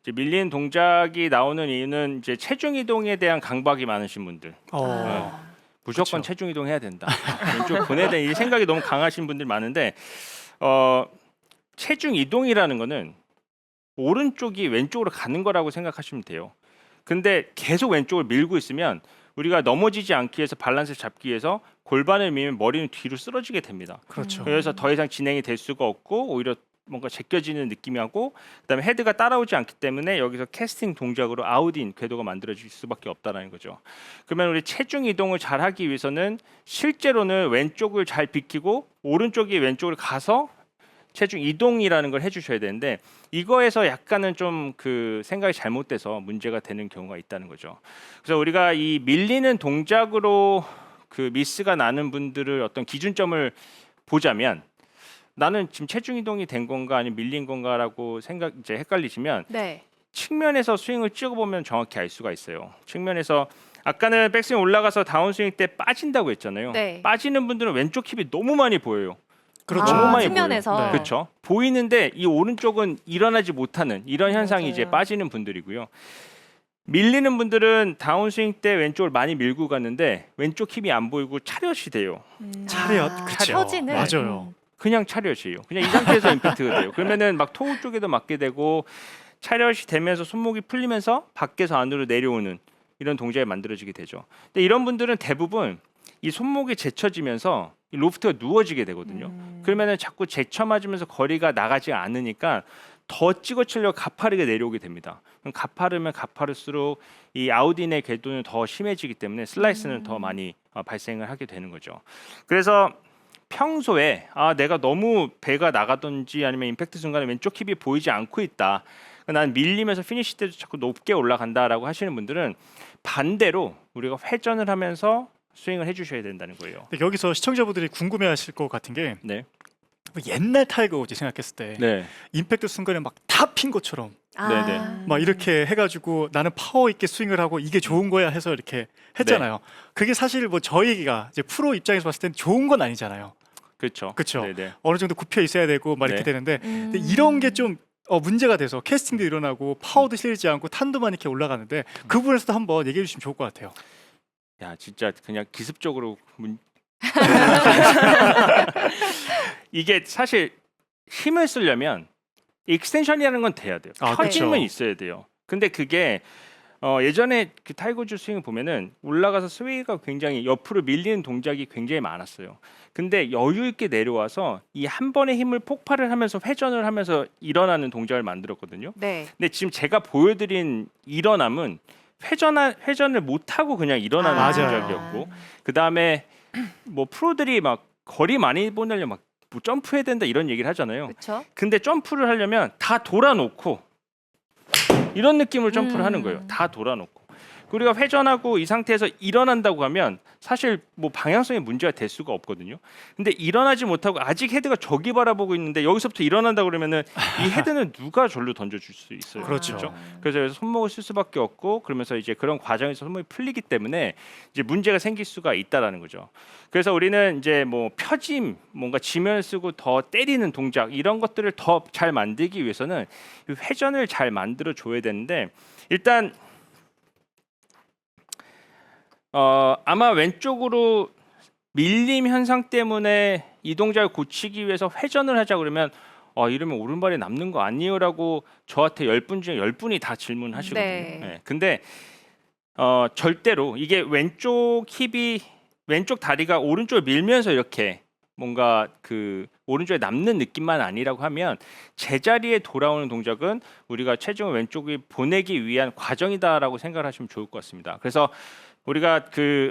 이제 밀리는 동작이 나오는 이유는 이제 체중 이동에 대한 강박이 많으신 분들. 무조건 그쵸. 체중 이동해야 된다. 왼쪽 보내야 돼. 이 생각이 너무 강하신 분들 많은데 체중 이동이라는 거는 오른쪽이 왼쪽으로 가는 거라고 생각하시면 돼요. 근데 계속 왼쪽을 밀고 있으면 우리가 넘어지지 않기 위해서 밸런스를 잡기 위해서 골반을 밀면 머리는 뒤로 쓰러지게 됩니다. 그렇죠. 그래서 더 이상 진행이 될 수가 없고 오히려 뭔가 제껴지는 느낌이 하고 그다음에 헤드가 따라오지 않기 때문에 여기서 캐스팅 동작으로 아웃인 궤도가 만들어질 수밖에 없다라는 거죠. 그러면 우리 체중 이동을 잘 하기 위해서는 실제로는 왼쪽을 잘 비키고 오른쪽이 왼쪽으로 가서 체중 이동이라는 걸 해주셔야 되는데 이거에서 약간은 좀 그 생각이 잘못돼서 문제가 되는 경우가 있다는 거죠. 그래서 우리가 이 밀리는 동작으로 그 미스가 나는 분들을 어떤 기준점을 보자면 나는 지금 체중 이동이 된 건가 아니면 밀린 건가라고 생각 이제 헷갈리시면 네. 측면에서 스윙을 찍어보면 정확히 알 수가 있어요. 측면에서 아까는 백스윙 올라가서 다운스윙 때 빠진다고 했잖아요. 네. 빠지는 분들은 왼쪽 힙이 너무 많이 보여요. 그렇죠. 너무 많이 측면에서. 보여요. 네. 그렇죠. 보이는데 이 오른쪽은 일어나지 못하는 이런 현상이 맞아요. 이제 빠지는 분들이고요. 밀리는 분들은 다운스윙 때 왼쪽을 많이 밀고 갔는데 왼쪽 힙이 안 보이고 차렷이 돼요. 차렷, 그쵸. 처지는 맞아요. 그냥 차렷이에요. 그냥 이 상태에서 임팩트가 돼요. 그러면은 막 토우 쪽에도 맞게 되고 차렷이 되면서 손목이 풀리면서 밖에서 안으로 내려오는 이런 동작이 만들어지게 되죠. 근데 이런 분들은 대부분 이 손목이 제쳐지면서 이 로프트가 누워지게 되거든요. 그러면은 자꾸 제쳐 맞으면서 거리가 나가지 않으니까 더 찍어치려고 가파르게 내려오게 됩니다. 그럼 가파르면 가파를수록 이 아웃인의 궤도는 더 심해지기 때문에 슬라이스는 더 많이 발생을 하게 되는 거죠. 그래서 평소에 내가 너무 배가 나가든지 아니면 임팩트 순간에 왼쪽 힙이 보이지 않고 있다. 난 밀리면서 피니시 때도 자꾸 높게 올라간다라고 하시는 분들은 반대로 우리가 회전을 하면서 스윙을 해주셔야 된다는 거예요. 근데 여기서 시청자분들이 궁금해하실 것 같은 게 네. 옛날 타이거 우즈 생각했을 때 네. 임팩트 순간에 막 다 핀 것처럼 네네. 막 이렇게 해가지고 나는 파워 있게 스윙을 하고 이게 좋은 거야 해서 이렇게 했잖아요. 그게 사실 뭐 저희가 이제 프로 입장에서 봤을 때는 좋은 건 아니잖아요. 그렇죠. 그쵸. 네네. 어느 정도 굽혀 있어야 되고 막 이렇게 네. 되는데 근데 이런 게 좀 문제가 돼서 캐스팅도 일어나고 파워도 실리지 않고 탄도만 이렇게 올라가는데 그 부분에서도 한번 얘기해 주시면 좋을 것 같아요. 야 진짜 그냥 기습적으로 이게 사실 힘을 쓰려면 익스텐션이라는 건 돼야 돼요. 펴짐은 그쵸. 있어야 돼요. 근데 그게 예전에 그 타이거 우즈 스윙을 보면은 올라가서 스웨이가 굉장히 옆으로 밀리는 동작이 굉장히 많았어요. 근데 여유 있게 내려와서 이 한 번의 힘을 폭발을 하면서 회전을 하면서 일어나는 동작을 만들었거든요. 네. 근데 지금 제가 보여드린 일어남은 회전을 못 하고 그냥 일어나는 맞아요. 동작이었고 그 다음에 뭐 프로들이 막 거리 많이 보내려면 막 뭐 점프해야 된다 이런 얘기를 하잖아요. 그렇죠. 근데 점프를 하려면 다 돌아놓고 이런 느낌으로 점프를 하는 거예요. 다 돌아놓고. 우리가 회전하고 이 상태에서 일어난다고 하면 사실 뭐 방향성에 문제가 될 수가 없거든요. 근데 일어나지 못하고 아직 헤드가 저기 바라보고 있는데 여기서부터 일어난다 그러면은 이 헤드는 누가 절로 던져줄 수 있어요. 그렇죠. 그래서 여기서 손목을 쓸 수밖에 없고 그러면서 이제 그런 과정에서 손목이 풀리기 때문에 이제 문제가 생길 수가 있다라는 거죠. 그래서 우리는 이제 뭐 펴짐, 뭔가 지면을 쓰고 더 때리는 동작 이런 것들을 더 잘 만들기 위해서는 이 회전을 잘 만들어 줘야 되는데 일단 아마 왼쪽으로 밀림 현상 때문에 이 동작을 고치기 위해서 회전을 하자 그러면 이러면 오른발에 남는 거 아니에요라고 저한테 10분 중에 10분이 다 질문하시거든요. 네. 네. 근데 절대로 이게 왼쪽 다리가 오른쪽을 밀면서 이렇게 뭔가 그 오른쪽에 남는 느낌만 아니라고 하면 제자리에 돌아오는 동작은 우리가 체중을 왼쪽에 보내기 위한 과정이다라고 생각을 하시면 좋을 것 같습니다. 그래서 우리가 그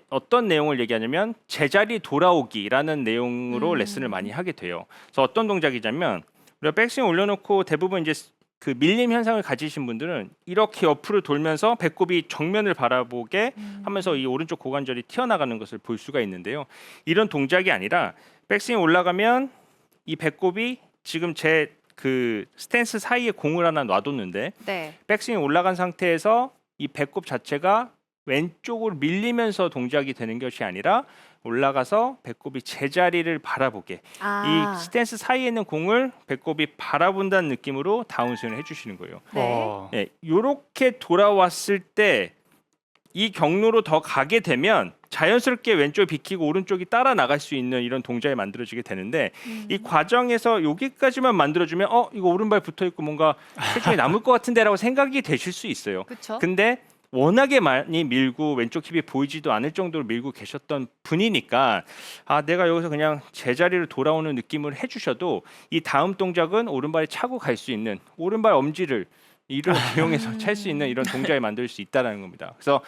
어떤 내용을 얘기하냐면 제자리 돌아오기라는 내용으로 레슨을 많이 하게 돼요. 그래서 어떤 동작이냐면 우리가 백스윙 올려놓고 대부분 이제 그 밀림 현상을 가지신 분들은 이렇게 옆으로 돌면서 배꼽이 정면을 바라보게 하면서 이 오른쪽 고관절이 튀어나가는 것을 볼 수가 있는데요. 이런 동작이 아니라 백스윙 올라가면 이 배꼽이 지금 제 그 스탠스 사이에 공을 하나 놔뒀는데 네. 백스윙 올라간 상태에서 이 배꼽 자체가 왼쪽으로 밀리면서 동작이 되는 것이 아니라 올라가서 배꼽이 제자리를 바라보게 이 스탠스 사이에 있는 공을 배꼽이 바라본다는 느낌으로 다운스윙을 해주시는 거예요. 어. 네, 이렇게 돌아왔을 때 이 경로로 더 가게 되면 자연스럽게 왼쪽이 비키고 오른쪽이 따라 나갈 수 있는 이런 동작이 만들어지게 되는데 이 과정에서 여기까지만 만들어주면 이거 오른발 붙어 있고 뭔가 체중이 남을 것 같은데라고 생각이 되실 수 있어요. 그렇죠. 근데 워낙에 많이 밀고 왼쪽 힙이 보이지도 않을 정도로 밀고 계셨던 분이니까 내가 여기서 그냥 제자리로 돌아오는 느낌을 해주셔도 이 다음 동작은 오른발이 차고 갈 수 있는 오른발 엄지를 이를 이용해서 찰 수 있는 이런 동작을 만들 수 있다는 겁니다. 그래서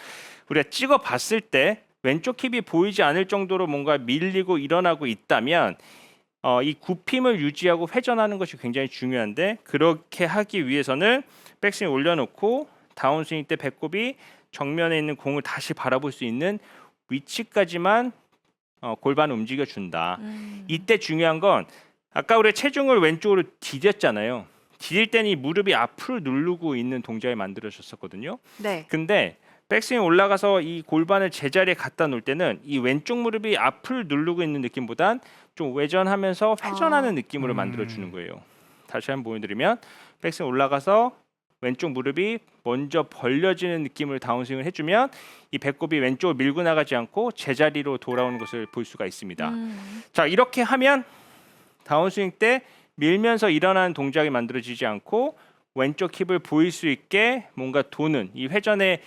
우리가 찍어 봤을 때 왼쪽 힙이 보이지 않을 정도로 뭔가 밀리고 일어나고 있다면 이 굽힘을 유지하고 회전하는 것이 굉장히 중요한데 그렇게 하기 위해서는 백스윙 올려놓고 다운스윙 때 배꼽이 정면에 있는 공을 다시 바라볼 수 있는 위치까지만 골반을 움직여준다. 이때 중요한 건 아까 우리 체중을 왼쪽으로 디뎠잖아요. 디딜 때는 이 무릎이 앞으로 누르고 있는 동작을 만들어줬었거든요. 네. 근데 백스윙 올라가서 이 골반을 제자리에 갖다 놓을 때는 이 왼쪽 무릎이 앞을 누르고 있는 느낌보단 좀 외전하면서 회전하는 느낌으로 만들어주는 거예요. 다시 한번 보여드리면 백스윙 올라가서 왼쪽 무릎이 먼저 벌려지는 느낌으로 다운스윙을 해주면 이 배꼽이 왼쪽을 밀고 나가지 않고 제자리로 돌아오는 것을 볼 수가 있습니다. 자, 이렇게 하면 다운스윙 때 밀면서 일어나는 동작이 만들어지지 않고 왼쪽 힙을 보일 수 있게 뭔가 도는 이 회전의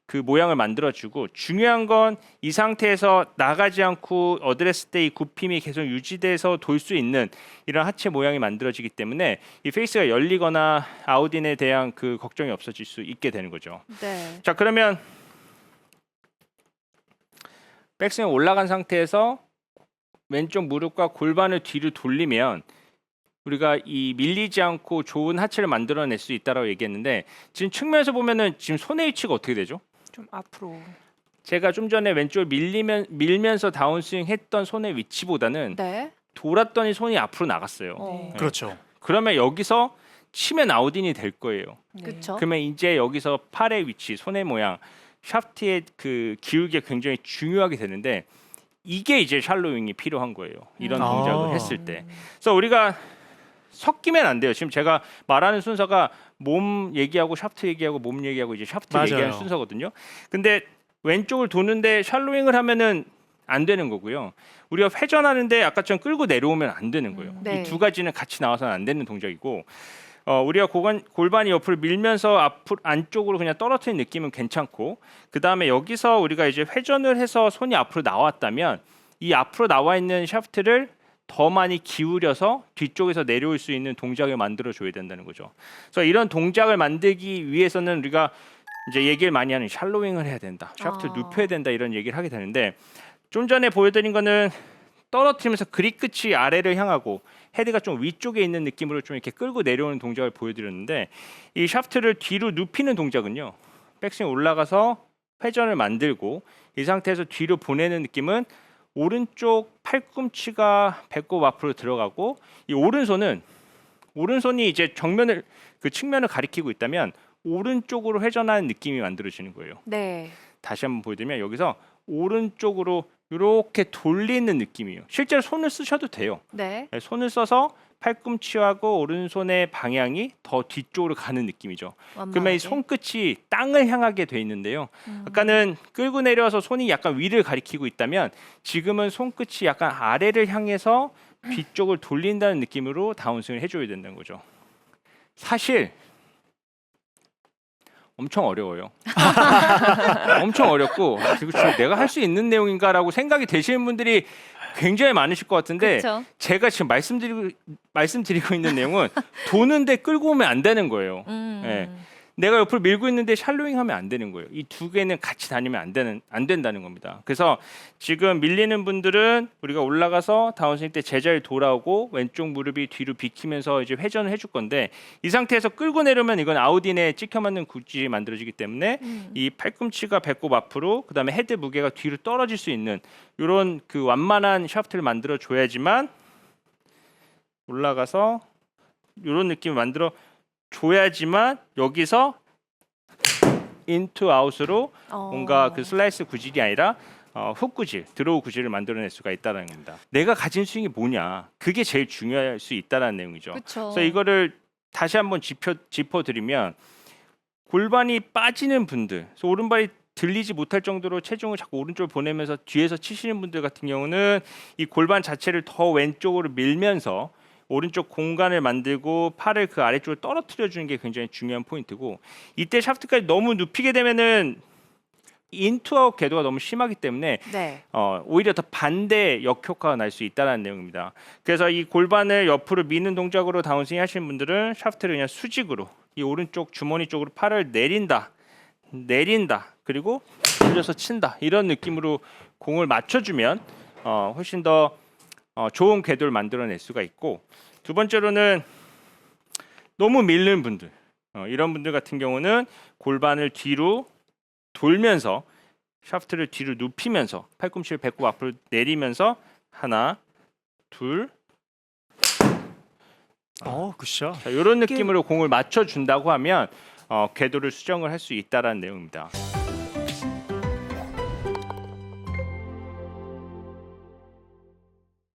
그 모양을 만들어주고 중요한 건 이 상태에서 나가지 않고 어드레스 때 이 굽힘이 계속 유지돼서 돌 수 있는 이런 하체 모양이 만들어지기 때문에 이 페이스가 열리거나 아웃인에 대한 그 걱정이 없어질 수 있게 되는 거죠. 네. 자, 그러면 백스윙 올라간 상태에서 왼쪽 무릎과 골반을 뒤로 돌리면 우리가 이 밀리지 않고 좋은 하체를 만들어낼 수 있다라고 얘기했는데 지금 측면에서 보면은 지금 손의 위치가 어떻게 되죠? 좀 앞으로. 제가 좀 전에 왼쪽을 밀면서 다운스윙 했던 손의 위치보다는 네. 돌았더니 손이 앞으로 나갔어요. 네. 그렇죠. 그러면 여기서 치면 아웃인이 될 거예요. 그렇죠. 그러면 이제 여기서 팔의 위치, 손의 모양, 샤프트의 그 기울기가 굉장히 중요하게 되는데 이게 이제 샬로윙이 필요한 거예요. 이런 동작을 했을 때. 그래서 우리가 섞이면 안 돼요. 지금 제가 말하는 순서가 몸 얘기하고 샤프트 얘기하고 몸 얘기하고 이제 샤프트 맞아요. 얘기하는 순서거든요. 근데 왼쪽을 도는데 샬로잉을 하면은 안 되는 거고요. 우리가 회전하는데 아까처럼 끌고 내려오면 안 되는 거예요. 네. 이 두 가지는 같이 나와서는 안 되는 동작이고 우리가 골반이 옆으로 밀면서 앞으로 안쪽으로 그냥 떨어뜨리는 느낌은 괜찮고 그 다음에 여기서 우리가 이제 회전을 해서 손이 앞으로 나왔다면 이 앞으로 나와 있는 샤프트를 더 많이 기울여서 뒤쪽에서 내려올 수 있는 동작을 만들어 줘야 된다는 거죠. 그래서 이런 동작을 만들기 위해서는 우리가 이제 얘기를 많이 하는 샬로잉을 해야 된다. 샤프트를 눕혀야 된다 이런 얘기를 하게 되는데 좀 전에 보여드린 거는 떨어뜨리면서 그립 끝이 아래를 향하고 헤드가 좀 위쪽에 있는 느낌으로 좀 이렇게 끌고 내려오는 동작을 보여드렸는데 이 샤프트를 뒤로 눕히는 동작은요. 백스윙 올라가서 회전을 만들고 이 상태에서 뒤로 보내는 느낌은 오른쪽 팔꿈치가 배꼽 앞으로 들어가고 이 오른손이 이제 정면을 그 측면을 가리키고 있다면 오른쪽으로 회전하는 느낌이 만들어지는 거예요. 네. 다시 한번 보여드리면 여기서 오른쪽으로 이렇게 돌리는 느낌이에요. 실제로 손을 쓰셔도 돼요. 네. 손을 써서 팔꿈치하고 오른손의 방향이 더 뒤쪽으로 가는 느낌이죠. 그러면 이 손끝이 땅을 향하게 돼 있는데요. 아까는 끌고 내려와서 손이 약간 위를 가리키고 있다면 지금은 손끝이 약간 아래를 향해서 뒤쪽을 돌린다는 느낌으로 다운스윙을 해줘야 된다는 거죠. 사실 엄청 어려워요. 엄청 어렵고 그리고 지금 내가 할 수 있는 내용인가라고 생각이 되시는 분들이 굉장히 많으실 것 같은데 그쵸? 제가 지금 말씀드리고 있는 내용은 도는데 끌고 오면 안 되는 거예요. 예. 내가 옆으로 밀고 있는데 샬로잉 하면 안 되는 거예요. 이 두 개는 같이 다니면 안 된다는 겁니다. 그래서 지금 밀리는 분들은 우리가 올라가서 다운스윙 때 제자리 돌아오고 왼쪽 무릎이 뒤로 비키면서 이제 회전을 해줄 건데 이 상태에서 끌고 내려면 이건 아웃인에 찍혀 맞는 구질이 만들어지기 때문에 이 팔꿈치가 배꼽 앞으로 그다음에 헤드 무게가 뒤로 떨어질 수 있는 이런 그 완만한 샤프트를 만들어 줘야지만 올라가서 이런 느낌을 만들어 줘야지만 여기서 인투 아웃으로 뭔가 그 슬라이스 구질이 아니라 훅 구질, 드로우 구질을 만들어낼 수가 있다는 겁니다. 내가 가진 스윙이 뭐냐, 그게 제일 중요할 수 있다는 내용이죠. 그쵸. 그래서 이거를 다시 한번 짚어드리면 골반이 빠지는 분들, 그래서 오른발이 들리지 못할 정도로 체중을 자꾸 오른쪽으로 보내면서 뒤에서 치시는 분들 같은 경우는 이 골반 자체를 더 왼쪽으로 밀면서 오른쪽 공간을 만들고 팔을 그 아래쪽으로 떨어뜨려 주는 게 굉장히 중요한 포인트고, 이때 샤프트까지 너무 눕히게 되면은 인투아웃 궤도가 너무 심하기 때문에 네. 오히려 더 반대 역효과가 날 수 있다는 내용입니다. 그래서 이 골반을 옆으로 미는 동작으로 다운스윙 하시는 분들은 샤프트를 그냥 수직으로 이 오른쪽 주머니 쪽으로 팔을 내린다, 그리고 돌려서 친다, 이런 느낌으로 공을 맞춰주면 훨씬 더 좋은 궤도를 만들어낼 수가 있고, 두 번째로는 너무 밀는 분들, 이런 분들 같은 경우는 골반을 뒤로 돌면서 샤프트를 뒤로 눕히면서 팔꿈치를 배꼽 앞으로 내리면서 하나, 둘, 굿샷. 이런 느낌으로 공을 맞춰준다고 하면 궤도를 수정을 할 수 있다라는 내용입니다.